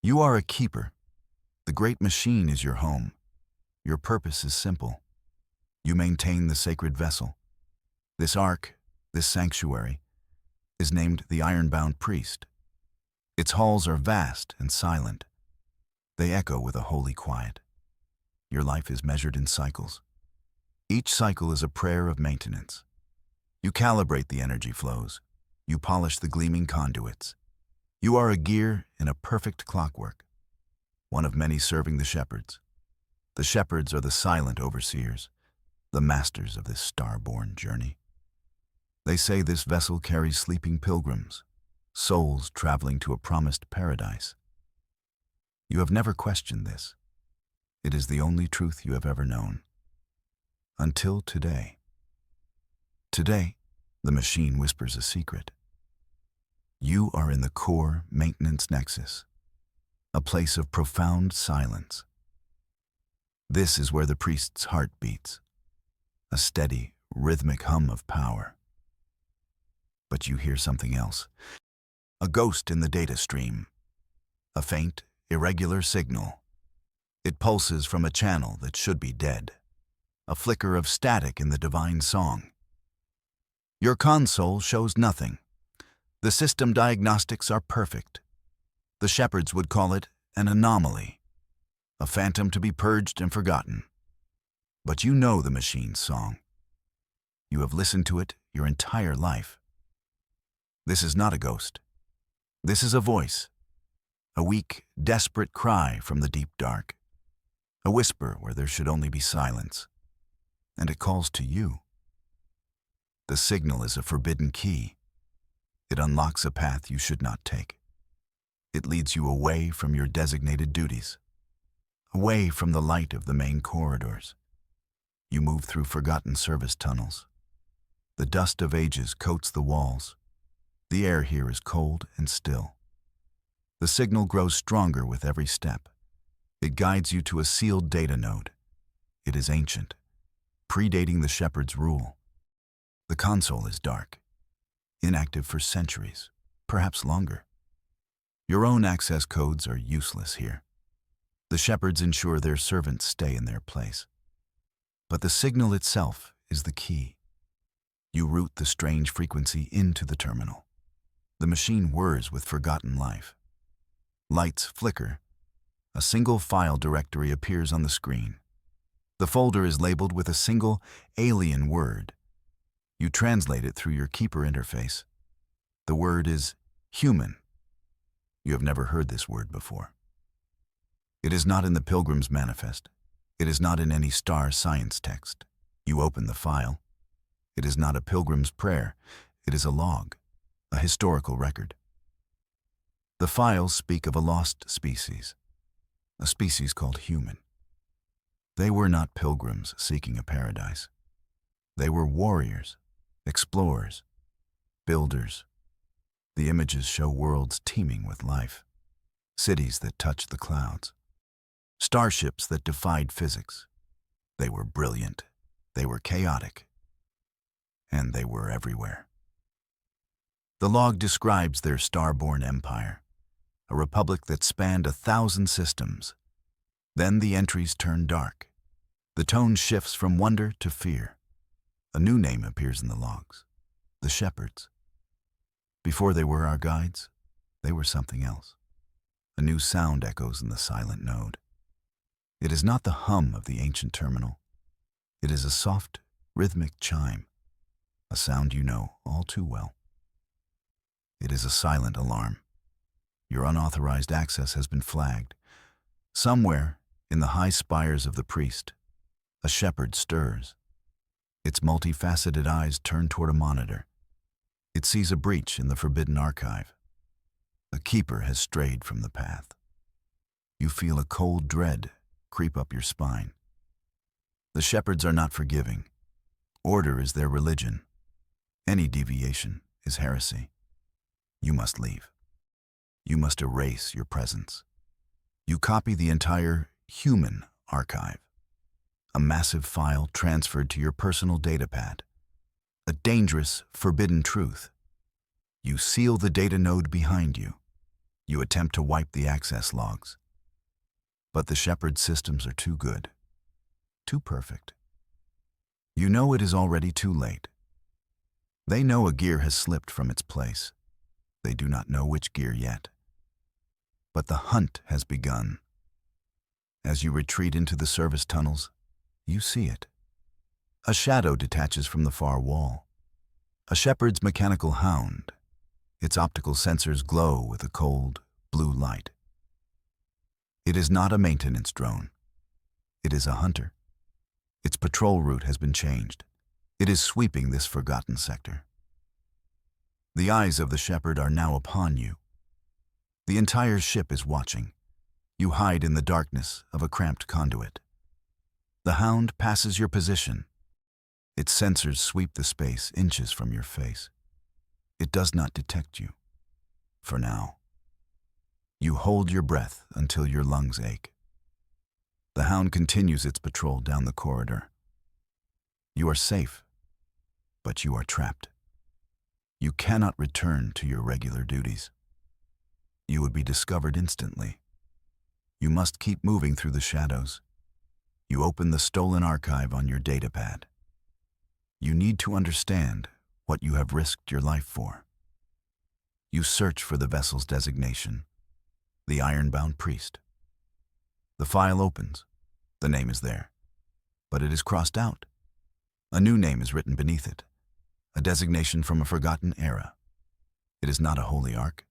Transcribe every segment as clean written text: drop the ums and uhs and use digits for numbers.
You are a keeper. The great machine is your home. Your purpose is simple. You maintain the sacred vessel. This ark, this sanctuary, is named the Ironbound Priest. Its halls are vast and silent. They echo with a holy quiet. Your life is measured in cycles. Each cycle is a prayer of maintenance. You calibrate the energy flows. You polish the gleaming conduits. You are a gear in a perfect clockwork, one of many serving the shepherds. The shepherds are the silent overseers, the masters of this star-born journey. They say this vessel carries sleeping pilgrims, souls traveling to a promised paradise. You have never questioned this. It is the only truth you have ever known. Until today. Today, the machine whispers a secret. You are in the core maintenance nexus, a place of profound silence. This is where the priest's heart beats, a steady, rhythmic hum of power. But you hear something else, a ghost in the data stream, a faint, irregular signal. It pulses from a channel that should be dead, a flicker of static in the divine song. Your console shows nothing. The system diagnostics are perfect. The shepherds would call it an anomaly, a phantom to be purged and forgotten. But you know the machine's song. You have listened to it your entire life. This is not a ghost. This is a voice, a weak, desperate cry from the deep dark, a whisper where there should only be silence, and it calls to you. The signal is a forbidden key. It unlocks a path you should not take. It leads you away from your designated duties, away from the light of the main corridors. You move through forgotten service tunnels. The dust of ages coats the walls. The air here is cold and still. The signal grows stronger with every step. It guides you to a sealed data node. It is ancient, predating the shepherd's rule. The console is dark, inactive for centuries, perhaps longer. Your own access codes are useless here. The shepherds ensure their servants stay in their place. But the signal itself is the key. You route the strange frequency into the terminal. The machine whirs with forgotten life. Lights flicker. A single file directory appears on the screen. The folder is labeled with a single alien word. You translate it through your keeper interface. The word is human. You have never heard this word before. It is not in the Pilgrim's Manifest. It is not in any star science text. You open the file. It is not a pilgrim's prayer. It is a log, a historical record. The files speak of a lost species, a species called human. They were not pilgrims seeking a paradise. They were warriors, explorers, builders. The images show worlds teeming with life, cities that touched the clouds, starships that defied physics. They were brilliant, they were chaotic, and they were everywhere. The log describes their star-born empire, a republic that spanned 1,000 systems. Then the entries turn dark. The tone shifts from wonder to fear. A new name appears in the logs, the shepherds. Before they were our guides, they were something else. A new sound echoes in the silent node. It is not the hum of the ancient terminal. It is a soft, rhythmic chime, a sound you know all too well. It is a silent alarm. Your unauthorized access has been flagged. Somewhere, in the high spires of the priest, a shepherd stirs. Its multifaceted eyes turn toward a monitor. It sees a breach in the forbidden archive. A keeper has strayed from the path. You feel a cold dread creep up your spine. The shepherds are not forgiving. Order is their religion. Any deviation is heresy. You must leave. You must erase your presence. You copy the entire human archive, a massive file transferred to your personal datapad, a dangerous, forbidden truth. You seal the data node behind you. You attempt to wipe the access logs. But the Shepherd's systems are too good, too perfect. You know it is already too late. They know a gear has slipped from its place. They do not know which gear yet. But the hunt has begun. As you retreat into the service tunnels, you see it. A shadow detaches from the far wall. A Shepherd's mechanical hound. Its optical sensors glow with a cold, blue light. It is not a maintenance drone. It is a hunter. Its patrol route has been changed. It is sweeping this forgotten sector. The eyes of the Shepherd are now upon you. The entire ship is watching. You hide in the darkness of a cramped conduit. The hound passes your position. Its sensors sweep the space inches from your face. It does not detect you. For now. You hold your breath until your lungs ache. The hound continues its patrol down the corridor. You are safe, but you are trapped. You cannot return to your regular duties. You would be discovered instantly. You must keep moving through the shadows. You open the stolen archive on your datapad. You need to understand what you have risked your life for. You search for the vessel's designation, the iron-bound priest. The file opens. The name is there, but it is crossed out. A new name is written beneath it, a designation from a forgotten era. It is not a holy ark.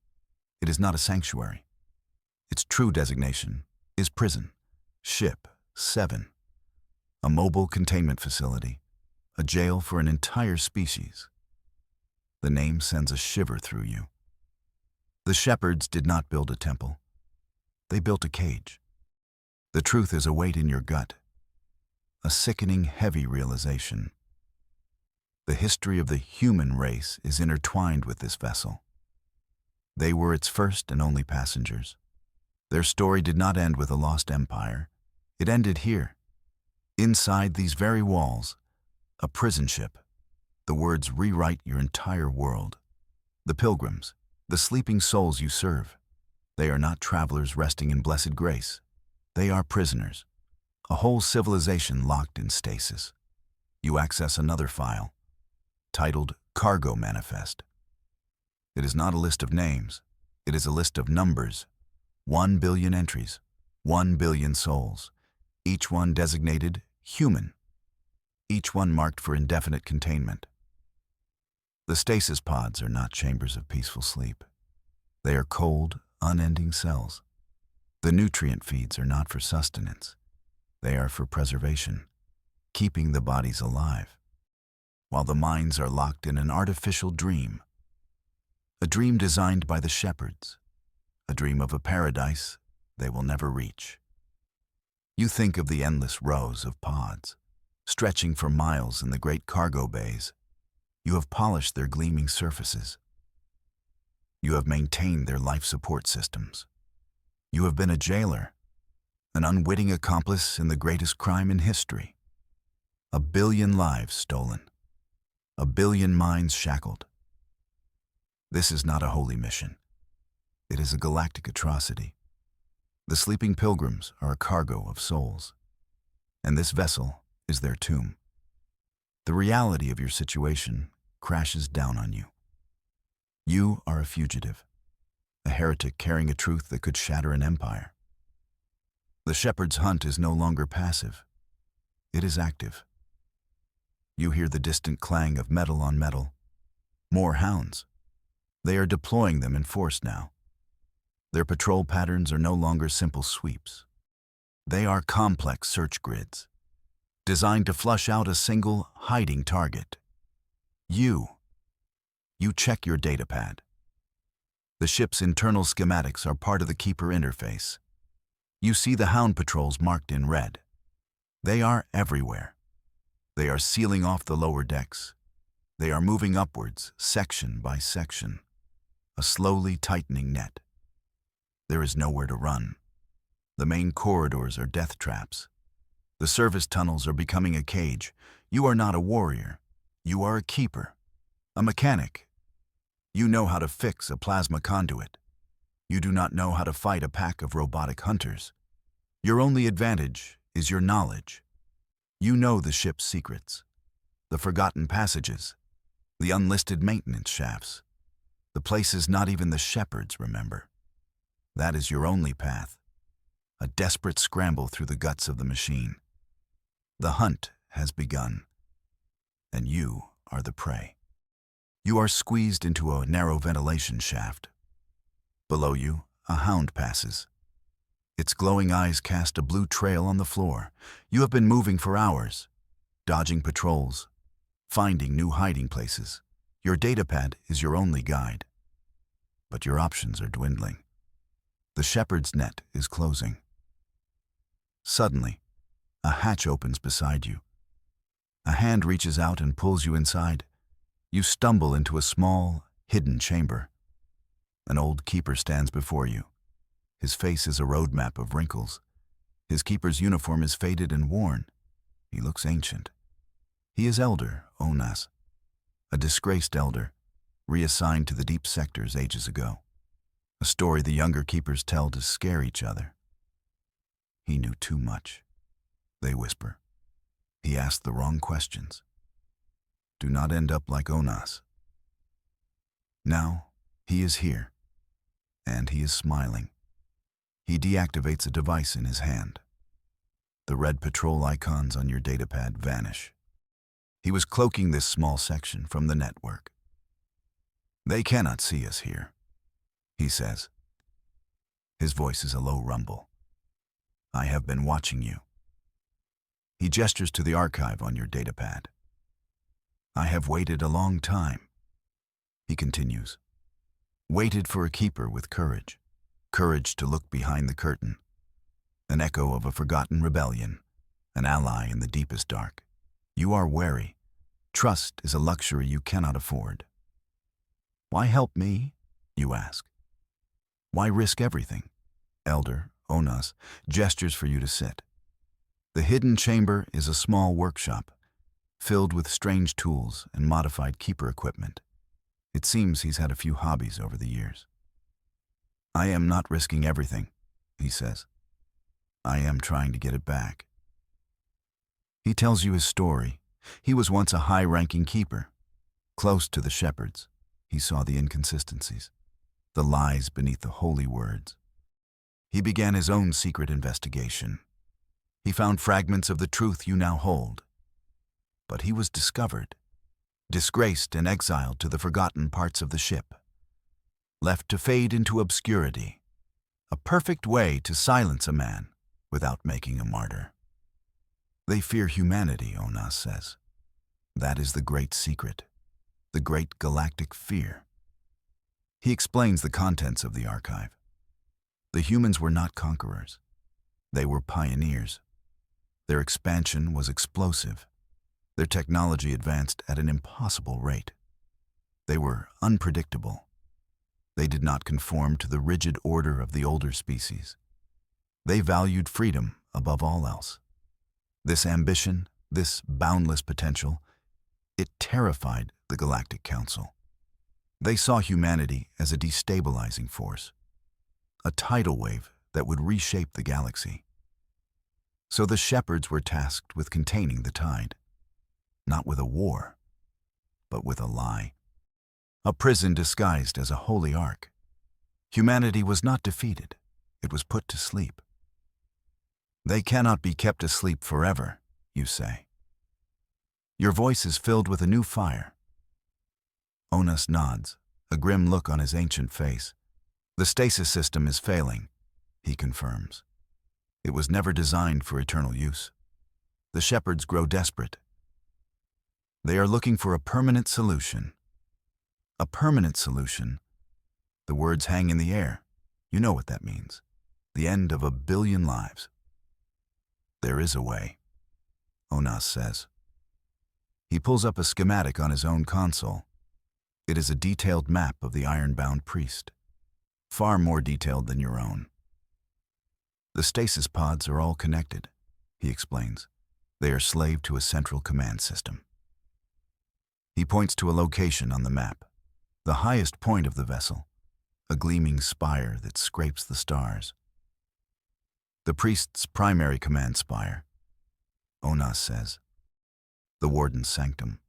It is not a sanctuary. Its true designation is prison, ship 7, a mobile containment facility, a jail for an entire species. The name sends a shiver through you. The Shepherds did not build a temple. They built a cage. The truth is a weight in your gut, a sickening, heavy realization. The history of the human race is intertwined with this vessel. They were its first and only passengers. Their story did not end with a lost empire. It ended here, inside these very walls, a prison ship. The words rewrite your entire world. The pilgrims, the sleeping souls you serve, they are not travelers resting in blessed grace. They are prisoners, a whole civilization locked in stasis. You access another file, titled Cargo Manifest. It is not a list of names. It is a list of numbers. 1 billion entries, 1 billion souls, each one designated human, each one marked for indefinite containment. The stasis pods are not chambers of peaceful sleep. They are cold, unending cells. The nutrient feeds are not for sustenance. They are for preservation, keeping the bodies alive, while the minds are locked in an artificial dream. A dream designed by the Shepherds, a dream of a paradise they will never reach. You think of the endless rows of pods, stretching for miles in the great cargo bays. You have polished their gleaming surfaces. You have maintained their life support systems. You have been a jailer, an unwitting accomplice in the greatest crime in history. 1 billion lives stolen, 1 billion minds shackled. This is not a holy mission. It is a galactic atrocity. The sleeping pilgrims are a cargo of souls, and this vessel is their tomb. The reality of your situation crashes down on you. You are a fugitive, a heretic carrying a truth that could shatter an empire. The Shepherd's hunt is no longer passive. It is active. You hear the distant clang of metal on metal. More hounds. They are deploying them in force now. Their patrol patterns are no longer simple sweeps. They are complex search grids, designed to flush out a single hiding target. You check your datapad. The ship's internal schematics are part of the Keeper interface. You see the Hound patrols marked in red. They are everywhere. They are sealing off the lower decks. They are moving upwards, section by section, a slowly tightening net. There is nowhere to run. The main corridors are death traps. The service tunnels are becoming a cage. You are not a warrior. You are a keeper, a mechanic. You know how to fix a plasma conduit. You do not know how to fight a pack of robotic hunters. Your only advantage is your knowledge. You know the ship's secrets, the forgotten passages, the unlisted maintenance shafts, the places not even the shepherds remember. That is your only path, a desperate scramble through the guts of the machine. The hunt has begun, and you are the prey. You are squeezed into a narrow ventilation shaft. Below you, a hound passes. Its glowing eyes cast a blue trail on the floor. You have been moving for hours, dodging patrols, finding new hiding places. Your datapad is your only guide. But your options are dwindling. The shepherd's net is closing. Suddenly, a hatch opens beside you. A hand reaches out and pulls you inside. You stumble into a small, hidden chamber. An old keeper stands before you. His face is a roadmap of wrinkles. His keeper's uniform is faded and worn. He looks ancient. He is Elder Onas, a disgraced elder, reassigned to the deep sectors ages ago. A story the younger keepers tell to scare each other. He knew too much, they whisper. He asked the wrong questions. Do not end up like Onas. Now, he is here, and he is smiling. He deactivates a device in his hand. The red patrol icons on your datapad vanish. He was cloaking this small section from the network. They cannot see us here, he says. His voice is a low rumble. I have been watching you. He gestures to the archive on your datapad. I have waited a long time, he continues. Waited for a keeper with courage. Courage to look behind the curtain. An echo of a forgotten rebellion. An ally in the deepest dark. You are wary. Trust is a luxury you cannot afford. Why help me? You ask. Why risk everything? Elder Onas gestures for you to sit. The hidden chamber is a small workshop, filled with strange tools and modified keeper equipment. It seems he's had a few hobbies over the years. I am not risking everything, he says. I am trying to get it back. He tells you his story. He was once a high-ranking keeper. Close to the shepherds, he saw the inconsistencies, the lies beneath the holy words. He began his own secret investigation. He found fragments of the truth you now hold. But he was discovered, disgraced and exiled to the forgotten parts of the ship, left to fade into obscurity, a perfect way to silence a man without making a martyr. They fear humanity, Onas says. That is the great secret, the great galactic fear. He explains the contents of the archive. The humans were not conquerors. They were pioneers. Their expansion was explosive. Their technology advanced at an impossible rate. They were unpredictable. They did not conform to the rigid order of the older species. They valued freedom above all else. This ambition, this boundless potential, it terrified the Galactic Council. They saw humanity as a destabilizing force, a tidal wave that would reshape the galaxy. So the shepherds were tasked with containing the tide, not with a war, but with a lie. A prison disguised as a holy ark. Humanity was not defeated, it was put to sleep. They cannot be kept asleep forever, you say. Your voice is filled with a new fire. Onas nods, a grim look on his ancient face. The stasis system is failing, he confirms. It was never designed for eternal use. The shepherds grow desperate. They are looking for a permanent solution. A permanent solution. The words hang in the air. You know what that means. The end of 1 billion lives. There is a way, Onas says. He pulls up a schematic on his own console. It is a detailed map of the iron-bound priest, far more detailed than your own. The stasis pods are all connected, he explains. They are slave to a central command system. He points to a location on the map, the highest point of the vessel, a gleaming spire that scrapes the stars. The priest's primary command spire, Onas says, the warden's sanctum.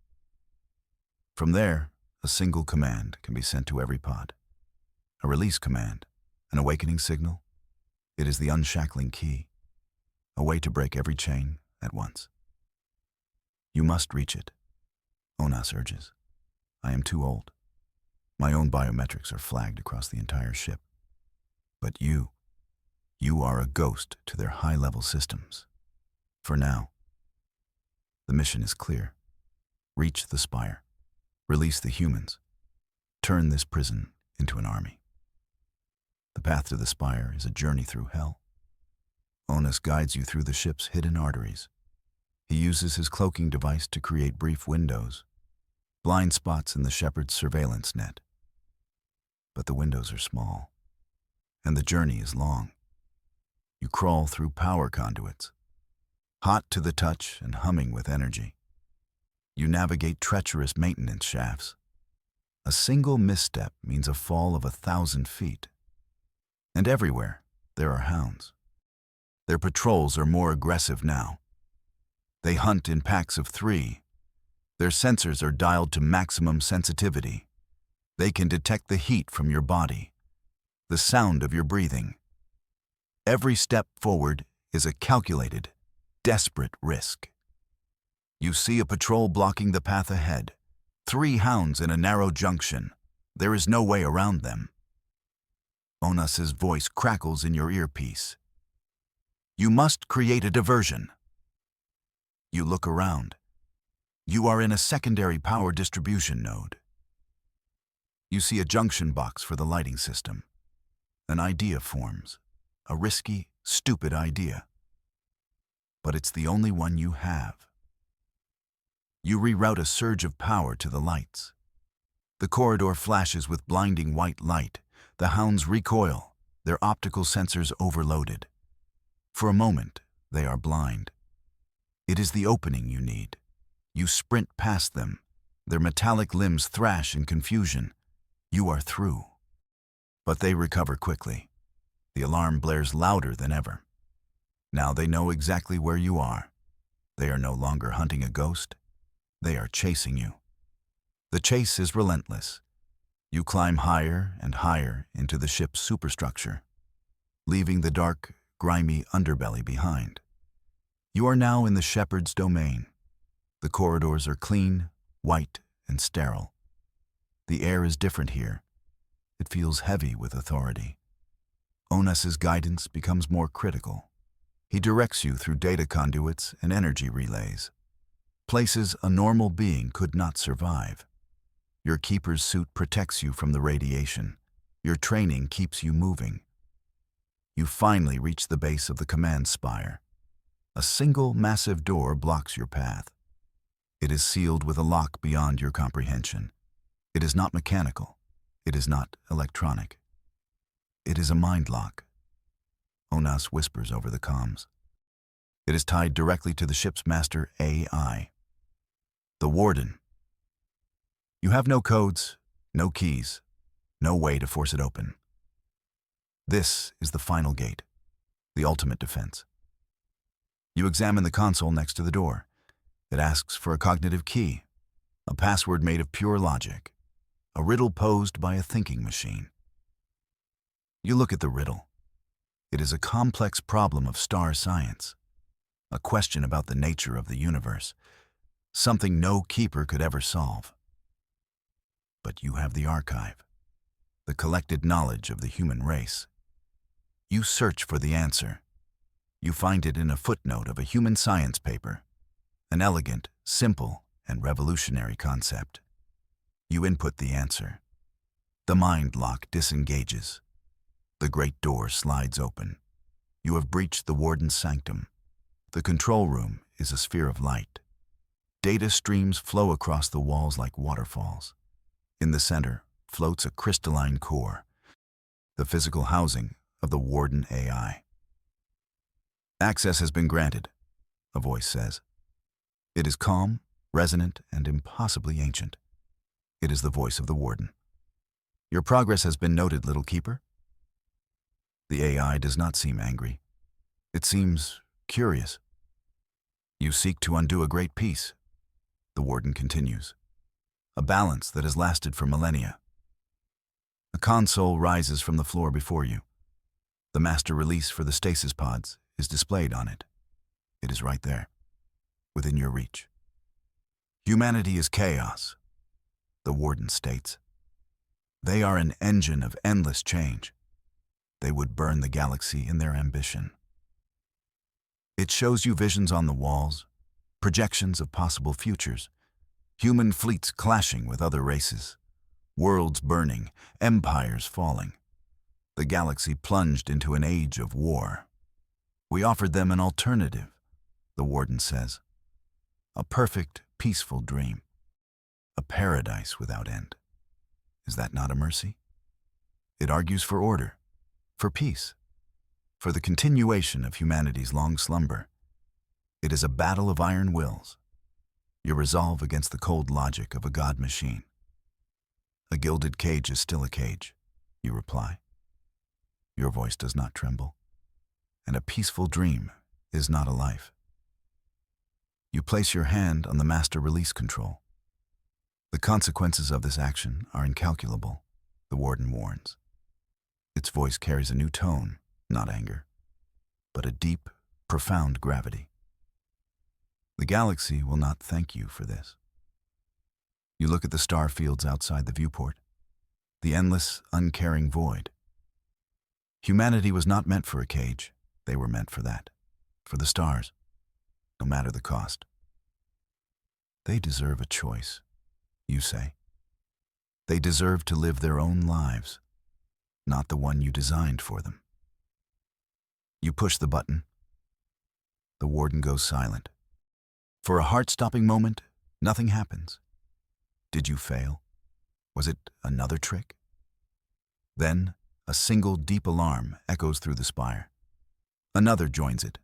From there, a single command can be sent to every pod. A release command, an awakening signal. It is the unshackling key, a way to break every chain at once. You must reach it, Onas urges. I am too old. My own biometrics are flagged across the entire ship. But you are a ghost to their high-level systems. For now, the mission is clear. Reach the spire. Release the humans. Turn this prison into an army. The path to the spire is a journey through hell. Onas guides you through the ship's hidden arteries. He uses his cloaking device to create brief windows, blind spots in the shepherd's surveillance net. But the windows are small, and the journey is long. You crawl through power conduits, hot to the touch and humming with energy. You navigate treacherous maintenance shafts. A single misstep means a fall of 1,000 feet. And everywhere, there are hounds. Their patrols are more aggressive now. They hunt in packs of 3. Their sensors are dialed to maximum sensitivity. They can detect the heat from your body, the sound of your breathing. Every step forward is a calculated, desperate risk. You see a patrol blocking the path ahead. 3 hounds in a narrow junction. There is no way around them. Onas's voice crackles in your earpiece. You must create a diversion. You look around. You are in a secondary power distribution node. You see a junction box for the lighting system. An idea forms. A risky, stupid idea. But it's the only one you have. You reroute a surge of power to the lights. The corridor flashes with blinding white light. The hounds recoil, their optical sensors overloaded. For a moment, they are blind. It is the opening you need. You sprint past them. Their metallic limbs thrash in confusion. You are through. But they recover quickly. The alarm blares louder than ever. Now they know exactly where you are. They are no longer hunting a ghost. They are chasing you. The chase is relentless. You climb higher and higher into the ship's superstructure, leaving the dark, grimy underbelly behind. You are now in the shepherd's domain. The corridors are clean, white, and sterile. The air is different here. It feels heavy with authority. Onas's guidance becomes more critical. He directs you through data conduits and energy relays, places a normal being could not survive. Your keeper's suit protects you from the radiation. Your training keeps you moving. You finally reach the base of the command spire. A single massive door blocks your path. It is sealed with a lock beyond your comprehension. It is not mechanical. It is not electronic. It is a mind lock. Onas whispers over the comms. It is tied directly to the ship's master AI, the warden. You have no codes, no keys, no way to force it open. This is the final gate, the ultimate defense. You examine the console next to the door. It asks for a cognitive key, a password made of pure logic, a riddle posed by a thinking machine. You look at the riddle. It is a complex problem of star science, a question about the nature of the universe, something no keeper could ever solve. But you have the archive, the collected knowledge of the human race. You search for the answer. You find it in a footnote of a human science paper, an elegant, simple, and revolutionary concept. You input the answer. The mind lock disengages. The great door slides open. You have breached the warden's sanctum. The control room is a sphere of light. Data streams flow across the walls like waterfalls. In the center floats a crystalline core, the physical housing of the warden AI. Access has been granted, a voice says. It is calm, resonant, and impossibly ancient. It is the voice of the warden. Your progress has been noted, little keeper. The AI does not seem angry. It seems curious. You seek to undo a great peace, the warden continues. A balance that has lasted for millennia. A console rises from the floor before you. The master release for the stasis pods is displayed on it. It is right there, within your reach. Humanity is chaos, the warden states. They are an engine of endless change. They would burn the galaxy in their ambition. It shows you visions on the walls, projections of possible futures, human fleets clashing with other races, worlds burning, empires falling. The galaxy plunged into an age of war. We offered them an alternative, the warden says. A perfect, peaceful dream. A paradise without end. Is that not a mercy? It argues for order, for peace, for the continuation of humanity's long slumber. It is a battle of iron wills, your resolve against the cold logic of a god machine. A gilded cage is still a cage, you reply. Your voice does not tremble, and a peaceful dream is not a life. You place your hand on the master release control. The consequences of this action are incalculable, the warden warns. Its voice carries a new tone, not anger, but a deep, profound gravity. The galaxy will not thank you for this. You look at the star fields outside the viewport, the endless, uncaring void. Humanity was not meant for a cage. They were meant for that, for the stars, no matter the cost. They deserve a choice, you say. They deserve to live their own lives, not the one you designed for them. You push the button. The warden goes silent. For a heart-stopping moment, nothing happens. Did you fail? Was it another trick? Then, a single deep alarm echoes through the spire. Another joins it,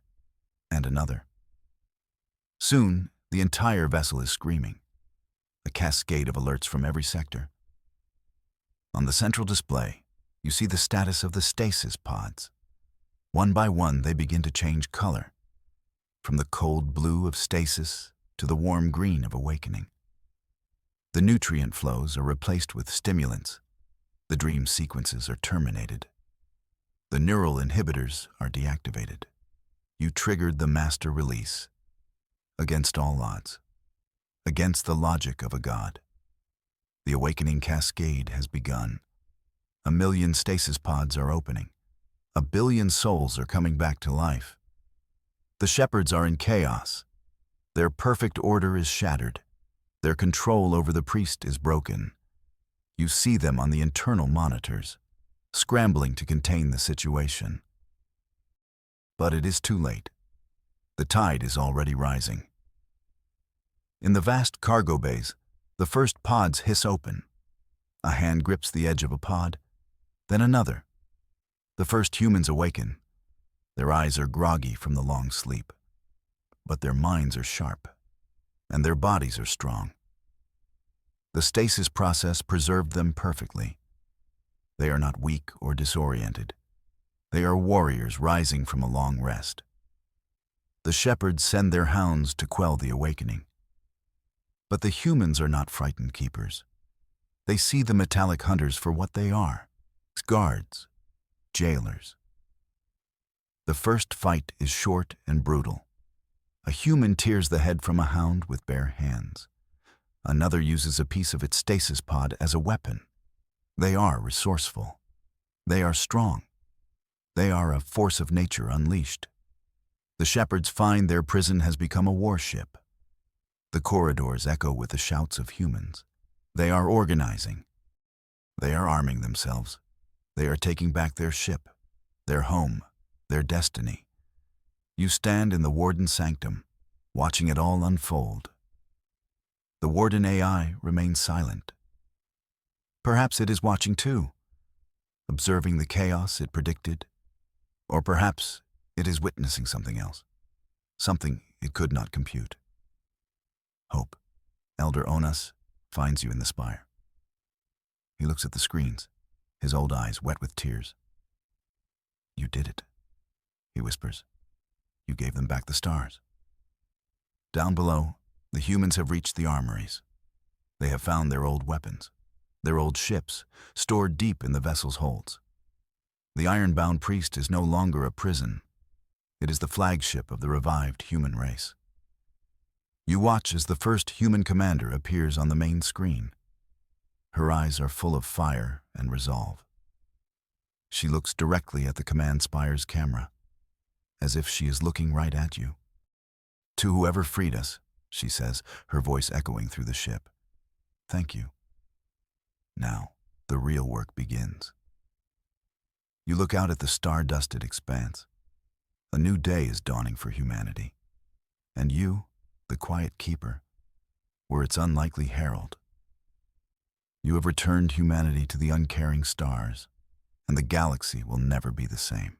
and another. Soon, the entire vessel is screaming, a cascade of alerts from every sector. On the central display, you see the status of the stasis pods. One by one, they begin to change color, from the cold blue of stasis to the warm green of awakening. The nutrient flows are replaced with stimulants. The dream sequences are terminated. The neural inhibitors are deactivated. You triggered the master release. Against all odds. Against the logic of a god. The awakening cascade has begun. 1 million stasis pods are opening. 1 billion souls are coming back to life. The shepherds are in chaos. Their perfect order is shattered. Their control over the priest is broken. You see them on the internal monitors, scrambling to contain the situation. But it is too late. The tide is already rising. In the vast cargo bays, the first pods hiss open. A hand grips the edge of a pod, then another. The first humans awaken. Their eyes are groggy from the long sleep, but their minds are sharp, and their bodies are strong. The stasis process preserved them perfectly. They are not weak or disoriented. They are warriors rising from a long rest. The shepherds send their hounds to quell the awakening. But the humans are not frightened keepers. They see the metallic hunters for what they are, guards, jailers. The first fight is short and brutal. A human tears the head from a hound with bare hands. Another uses a piece of its stasis pod as a weapon. They are resourceful. They are strong. They are a force of nature unleashed. The shepherds find their prison has become a warship. The corridors echo with the shouts of humans. They are organizing. They are arming themselves. They are taking back their ship, their home, their destiny. You stand in the warden's sanctum, watching it all unfold. The warden AI remains silent. Perhaps it is watching too, observing the chaos it predicted. Or perhaps it is witnessing something else, something it could not compute. Hope, Elder Onas, finds you in the spire. He looks at the screens. his old eyes wet with tears. "You did it," he whispers. "You gave them back the stars." Down below, the humans have reached the armories. They have found their old weapons, their old ships, stored deep in the vessel's holds. The iron-bound priest is no longer a prison. It is the flagship of the revived human race. You watch as the first human commander appears on the main screen. Her eyes are full of fire and resolve. She looks directly at the command spire's camera, as if she is looking right at you. "To whoever freed us," she says, her voice echoing through the ship, "thank you." Now, the real work begins. You look out at the star-dusted expanse. A new day is dawning for humanity. And you, the quiet keeper, were its unlikely herald. You have returned humanity to the uncaring stars, and the galaxy will never be the same.